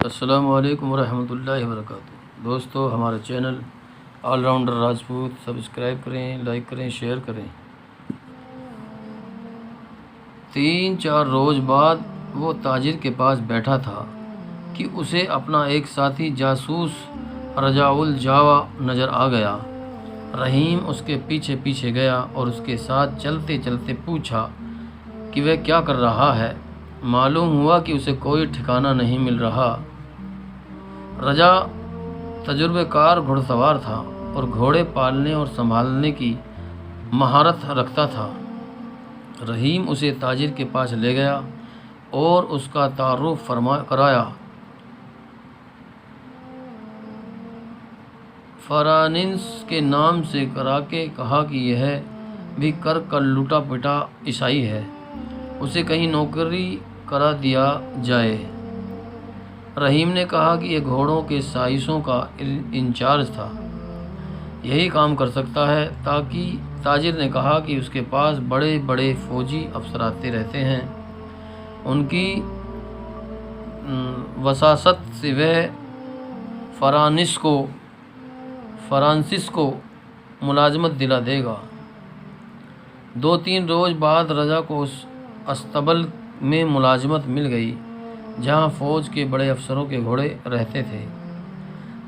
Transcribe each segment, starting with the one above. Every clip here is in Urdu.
السلام علیکم ورحمۃ اللہ وبرکاتہ۔ دوستو، ہمارا channel all rounder Rajput subscribe کریں، لائک کریں، شیئر کریں۔ 3-4 روز بعد وہ تاجر کے پاس بیٹھا تھا کہ اسے اپنا ایک ساتھی جاسوس رجاء الجاوا نظر آ گیا۔ رحیم اس کے پیچھے پیچھے گیا اور اس کے ساتھ چلتے چلتے پوچھا کہ وہ کیا کر رہا ہے۔ معلوم ہوا کہ اسے کوئی ٹھکانہ نہیں مل رہا۔ رجا تجربہ کار گھڑ سوار تھا اور گھوڑے پالنے اور سنبھالنے کی مہارت رکھتا تھا۔ رحیم اسے تاجر کے پاس لے گیا اور اس کا تعارف کرایا۔ فرانس کے نام سے کرا کے کہا کہ یہ بھی کر لوٹا پٹا عیسائی ہے، اسے کہیں نوکری کرا دیا جائے۔ رحیم نے کہا کہ یہ گھوڑوں کے سائسوں کا انچارج تھا، یہی کام کر سکتا ہے۔ تاجر نے کہا کہ اس کے پاس بڑے بڑے فوجی افسر آتے رہتے ہیں، ان کی وساست سے وہ فرانسس کو ملازمت دلا دے گا۔ 2-3 روز بعد رجا کو اس استبل میں ملازمت مل گئی جہاں فوج کے بڑے افسروں کے گھوڑے رہتے تھے۔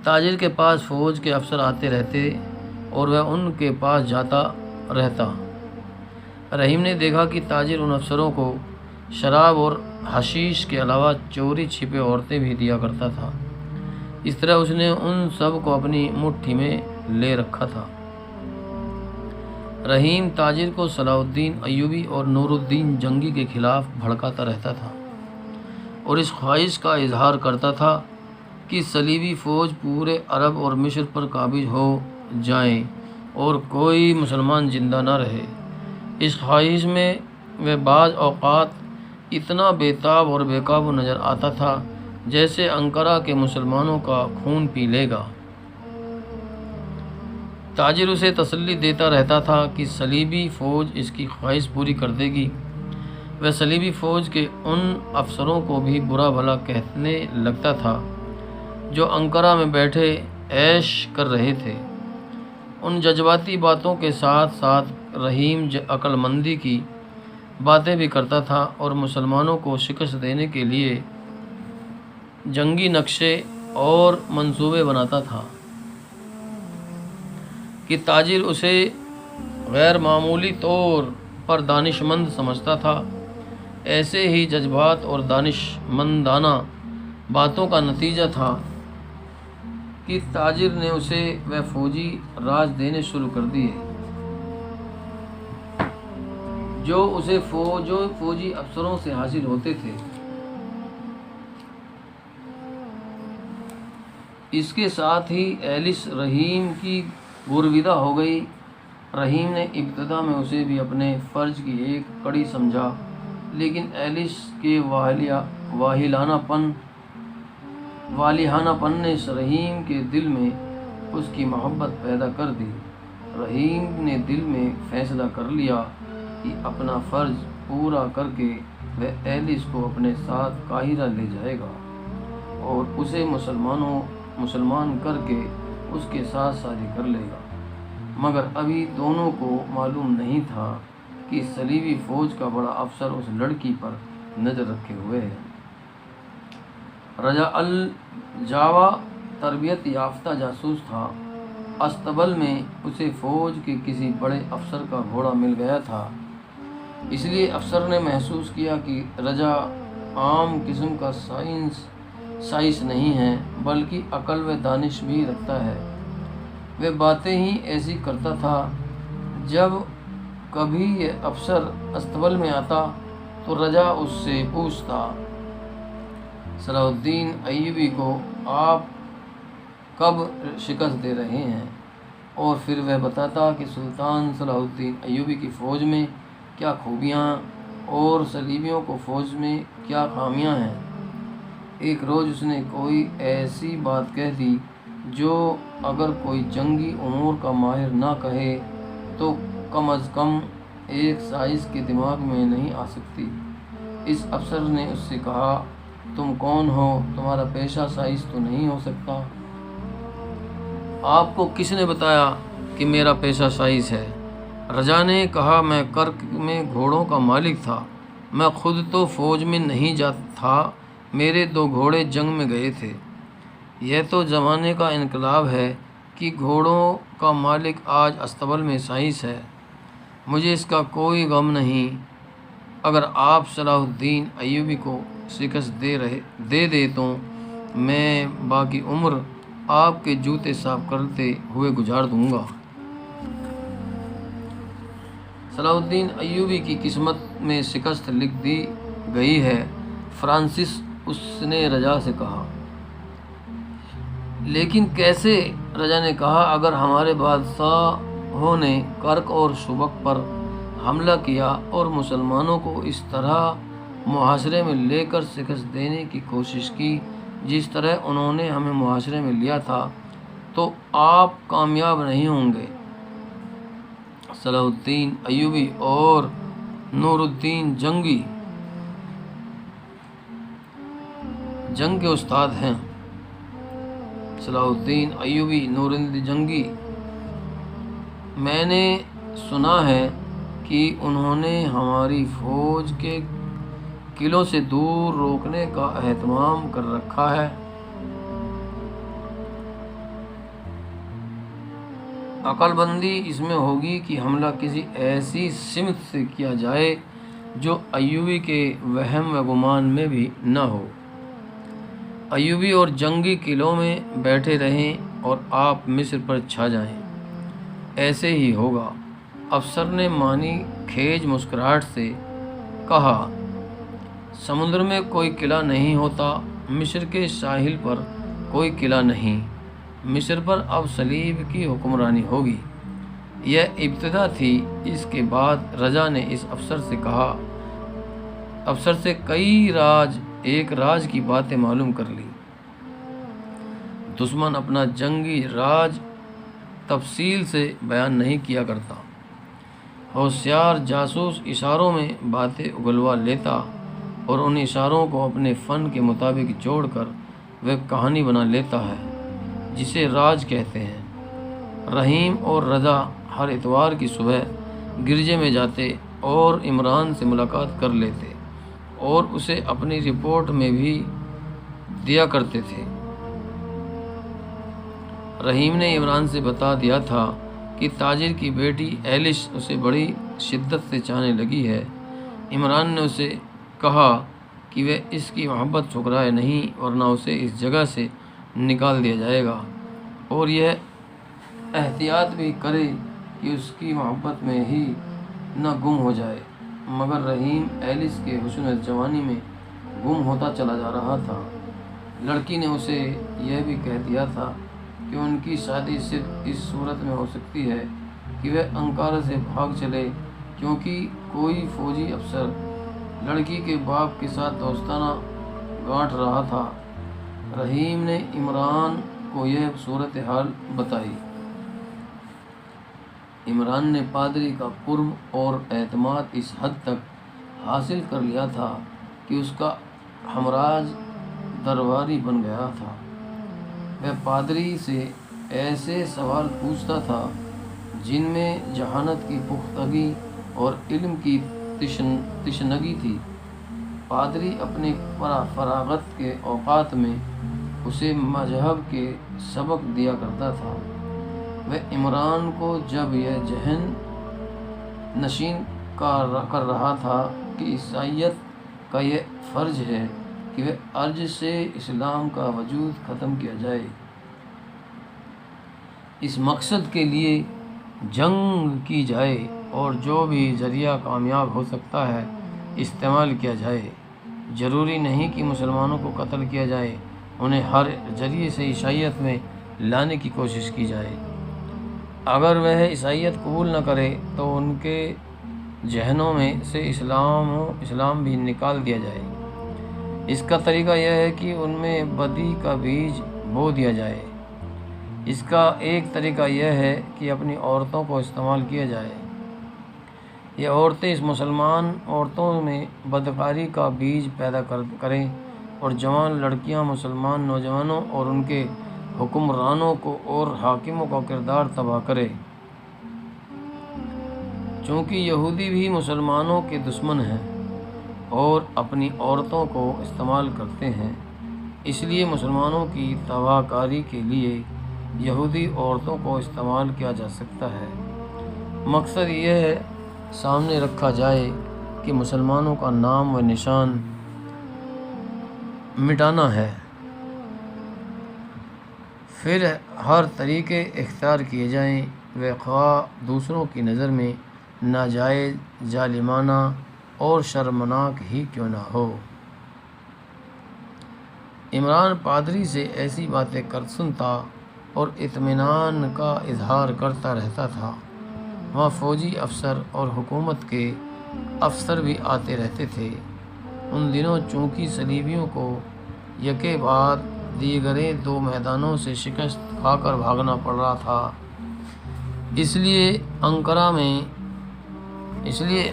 تاجر کے پاس فوج کے افسر آتے رہتے اور وہ ان کے پاس جاتا رہتا۔ رحیم نے دیکھا کہ تاجر ان افسروں کو شراب اور حشیش کے علاوہ چوری چھپے عورتیں بھی دیا کرتا تھا۔ اس طرح اس نے ان سب کو اپنی مٹھی میں لے رکھا تھا۔ رحیم تاجر کو صلاح الدین ایوبی اور نور الدین جنگی کے خلاف بھڑکاتا رہتا تھا اور اس خواہش کا اظہار کرتا تھا کہ صلیبی فوج پورے عرب اور مصر پر قابض ہو جائیں اور کوئی مسلمان زندہ نہ رہے۔ اس خواہش میں وہ بعض اوقات اتنا بے تاب اور بے قابو نظر آتا تھا جیسے انقرہ کے مسلمانوں کا خون پی لے گا۔ تاجر اسے تسلی دیتا رہتا تھا کہ صلیبی فوج اس کی خواہش پوری کر دے گی۔ وہ صلیبی فوج کے ان افسروں کو بھی برا بھلا کہنے لگتا تھا جو انقرہ میں بیٹھے عیش کر رہے تھے۔ ان جذباتی باتوں کے ساتھ ساتھ رحیم عقل مندی کی باتیں بھی کرتا تھا اور مسلمانوں کو شکست دینے کے لیے جنگی نقشے اور منصوبے بناتا تھا کہ تاجر اسے غیر معمولی طور پر دانش مند سمجھتا تھا۔ ایسے ہی جذبات اور دانش مندانہ باتوں کا نتیجہ تھا کہ تاجر نے اسے وہ فوجی راز دینے شروع کر دیے جو فوجی افسروں سے حاصل ہوتے تھے۔ اس کے ساتھ ہی ایلس رحیم کی گرویدہ ہو گئی۔ رحیم نے ابتدا میں اسے بھی اپنے فرض کی ایک کڑی سمجھا، لیکن ایلس کے واہیانہ پن نے رحیم کے دل میں اس کی محبت پیدا کر دی۔ رحیم نے دل میں فیصلہ کر لیا کہ اپنا فرض پورا کر کے وہ ایلس کو اپنے ساتھ قاہرہ لے جائے گا اور اسے مسلمان کر کے اس کے ساتھ شادی کر لے گا۔ مگر ابھی دونوں کو معلوم نہیں تھا کہ صلیبی فوج کا بڑا افسر اس لڑکی پر نظر رکھے ہوئے ہے۔ رجاء الجاوا تربیت یافتہ جاسوس تھا۔ استبل میں اسے فوج کے کسی بڑے افسر کا گھوڑا مل گیا تھا، اس لیے افسر نے محسوس کیا کہ رجا عام قسم کا سائنس نہیں ہے بلکہ عقل و دانش بھی رکھتا ہے۔ وہ باتیں ہی ایسی کرتا تھا۔ جب کبھی یہ افسر استبل میں آتا تو رجا اس سے پوچھتا، صلاح الدین ایوبی کو آپ کب شکست دے رہے ہیں؟ اور پھر وہ بتاتا کہ سلطان صلاح الدین ایوبی کی فوج میں کیا خوبیاں اور صلیبیوں کو فوج میں کیا خامیاں ہیں۔ ایک روز اس نے کوئی ایسی بات کہہ دی جو اگر کوئی جنگی امور کا ماہر نہ کہے تو کم از کم ایک سائنس کے دماغ میں نہیں آ سکتی۔ اس افسر نے اس سے کہا تم کون ہو؟ تمہارا پیشہ سائز تو نہیں ہو سکتا؟ آپ کو کس نے بتایا کہ میرا پیشہ سائز ہے؟ رجا نے کہا، میں کرک میں گھوڑوں کا مالک تھا، میں خود تو فوج میں نہیں جاتا تھا، میرے 2 گھوڑے جنگ میں گئے تھے۔ یہ تو زمانے کا انقلاب ہے کہ گھوڑوں کا مالک آج استبل میں سائنس ہے۔ مجھے اس کا کوئی غم نہیں۔ اگر آپ صلاح الدین ایوبی کو شکست دے تو میں باقی عمر آپ کے جوتے صاف کرتے ہوئے گزار دوں گا۔ صلاح الدین ایوبی کی قسمت میں شکست لکھ دی گئی ہے، فرانسس، اس نے رجا سے کہا۔ لیکن کیسے؟ رجا نے کہا، اگر ہمارے بادشاہوں نے کرک اور شبک پر حملہ کیا اور مسلمانوں کو اس طرح محاصرے میں لے کر شکست دینے کی کوشش کی جس طرح انہوں نے ہمیں محاصرے میں لیا تھا، تو آپ کامیاب نہیں ہوں گے۔ صلاح الدین ایوبی اور نور الدین جنگی جنگ کے استاد ہیں۔ صلاح الدین ایوبی، نور الدین جنگی، میں نے سنا ہے کہ انہوں نے ہماری فوج کے قلعوں سے دور روکنے کا اہتمام کر رکھا ہے۔ عقل بندی اس میں ہوگی کہ حملہ کسی ایسی سمت سے کیا جائے جو ایوبی کے وہم و گمان میں بھی نہ ہو۔ ایوبی اور جنگی قلعوں میں بیٹھے رہیں اور آپ مصر پر چھا جائیں۔ ایسے ہی ہوگا۔ افسر نے معنی خیز مسکراہٹ سے کہا، سمندر میں کوئی قلعہ نہیں ہوتا، مصر کے ساحل پر کوئی قلعہ نہیں، مصر پر اب صلیب کی حکمرانی ہوگی۔ یہ ابتدا تھی۔ اس کے بعد رجا نے اس افسر سے کئی ایک راز کی باتیں معلوم کر لی۔ دشمن اپنا جنگی راز تفصیل سے بیان نہیں کیا کرتا۔ ہوشیار جاسوس اشاروں میں باتیں اگلوا لیتا اور ان اشاروں کو اپنے فن کے مطابق جوڑ کر وہ کہانی بنا لیتا ہے جسے راز کہتے ہیں۔ رحیم اور رضا ہر اتوار کی صبح گرجے میں جاتے اور عمران سے ملاقات کر لیتے اور اسے اپنی رپورٹ میں بھی دیا کرتے تھے۔ رحیم نے عمران سے بتا دیا تھا کہ تاجر کی بیٹی ایلش اسے بڑی شدت سے چاہنے لگی ہے۔ عمران نے اسے کہا کہ وہ اس کی محبت ٹھکرائے نہیں ورنہ اسے اس جگہ سے نکال دیا جائے گا، اور یہ احتیاط بھی کرے کہ اس کی محبت میں ہی نہ گم ہو جائے۔ مگر رحیم ایلس کے حسن جوانی میں گم ہوتا چلا جا رہا تھا۔ لڑکی نے اسے یہ بھی کہہ دیا تھا کہ ان کی شادی صرف اس صورت میں ہو سکتی ہے کہ وہ انقارہ سے بھاگ چلے، کیونکہ کوئی فوجی افسر لڑکی کے باپ کے ساتھ دوستانہ گانٹھ رہا تھا۔ رحیم نے عمران کو یہ صورتحال بتائی۔ عمران نے پادری کا قرب اور اعتماد اس حد تک حاصل کر لیا تھا کہ اس کا ہمراز درباری بن گیا تھا۔ وہ پادری سے ایسے سوال پوچھتا تھا جن میں ذہانت کی پختگی اور علم کی تشنگی تھی۔ پادری اپنے فراغت کے اوقات میں اسے مذہب کے سبق دیا کرتا تھا۔ وہ عمران کو جب یہ ذہن نشین کر رہا تھا کہ عیسائیت کا یہ فرض ہے کہ وہ ارض سے اسلام کا وجود ختم کیا جائے، اس مقصد کے لیے جنگ کی جائے اور جو بھی ذریعہ کامیاب ہو سکتا ہے استعمال کیا جائے۔ ضروری نہیں کہ مسلمانوں کو قتل کیا جائے، انہیں ہر ذریعے سے عیسائیت میں لانے کی کوشش کی جائے۔ اگر وہ عیسائیت قبول نہ کرے تو ان کے ذہنوں میں سے اسلام بھی نکال دیا جائے۔ اس کا طریقہ یہ ہے کہ ان میں بدی کا بیج بو دیا جائے۔ اس کا ایک طریقہ یہ ہے کہ اپنی عورتوں کو استعمال کیا جائے۔ یہ عورتیں اس مسلمان عورتوں میں بدکاری کا بیج پیدا کریں اور جوان لڑکیاں مسلمان نوجوانوں اور ان کے حکمرانوں کو اور حاکموں کا کردار تباہ کرے۔ چونکہ یہودی بھی مسلمانوں کے دشمن ہیں اور اپنی عورتوں کو استعمال کرتے ہیں، اس لیے مسلمانوں کی تباہ کاری کے لیے یہودی عورتوں کو استعمال کیا جا سکتا ہے۔ مقصد یہ سامنے رکھا جائے کہ مسلمانوں کا نام و نشان مٹانا ہے، پھر ہر طریقے اختیار کیے جائیں، وہ خواہ دوسروں کی نظر میں ناجائز، ظالمانہ اور شرمناک ہی کیوں نہ ہو۔ عمران پادری سے ایسی باتیں سنتا اور اطمینان کا اظہار کرتا رہتا تھا۔ وہاں فوجی افسر اور حکومت کے افسر بھی آتے رہتے تھے۔ ان دنوں چونکہ صلیبیوں کو یکے بعد دیگرے 2 میدانوں سے شکست کھا کر بھاگنا پڑ رہا تھا، اس لیے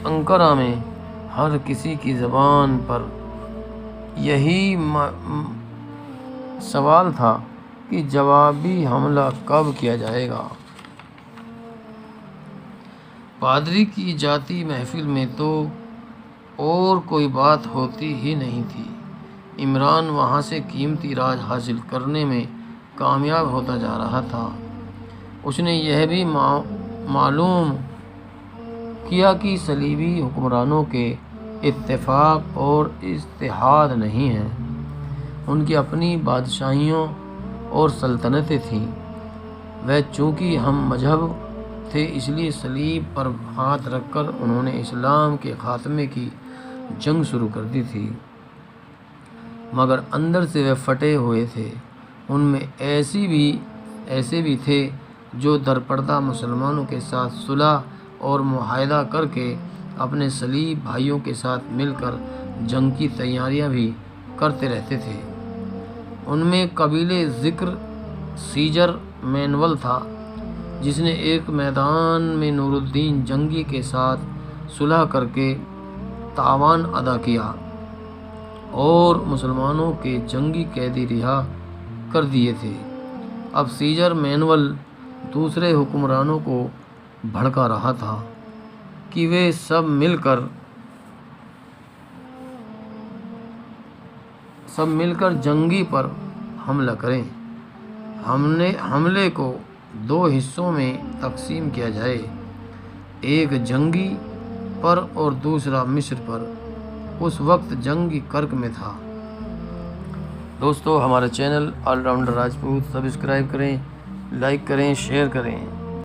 انقرہ میں ہر کسی کی زبان پر یہی سوال تھا کہ جوابی حملہ کب کیا جائے گا۔ پادری کی جاتی محفل میں تو اور کوئی بات ہوتی ہی نہیں تھی۔ عمران وہاں سے قیمتی راز حاصل کرنے میں کامیاب ہوتا جا رہا تھا۔ اس نے یہ بھی معلوم کیا کہ صلیبی حکمرانوں کے اتفاق اور اتحاد نہیں ہیں، ان کی اپنی بادشاہیوں اور سلطنتیں تھیں۔ وہ چونکہ ہم مذہب تھے، اس لیے صلیب پر ہاتھ رکھ کر انہوں نے اسلام کے خاتمے کی جنگ شروع کر دی تھی، مگر اندر سے وہ پھٹے ہوئے تھے۔ ان میں ایسے بھی تھے جو درپردہ مسلمانوں کے ساتھ صلح اور معاہدہ کر کے اپنے صلیب بھائیوں کے ساتھ مل کر جنگ کی تیاریاں بھی کرتے رہتے تھے۔ ان میں قابل ذکر سیزر مینول تھا، جس نے ایک میدان میں نور الدین جنگی کے ساتھ صلح کر کے تعاون ادا کیا اور مسلمانوں کے جنگی قیدی رہا کر دیے تھے۔ اب سیزر مینول دوسرے حکمرانوں کو بھڑکا رہا تھا کہ وہ سب مل کر جنگی پر حملہ کریں۔ حملے کو 2 حصوں میں تقسیم کیا جائے، ایک جنگی پر اور دوسرا مصر پر۔ اس وقت جنگی کرک میں تھا۔ دوستو، ہمارا channel all rounder Rajput subscribe کریں، لائک کریں، شیئر کریں۔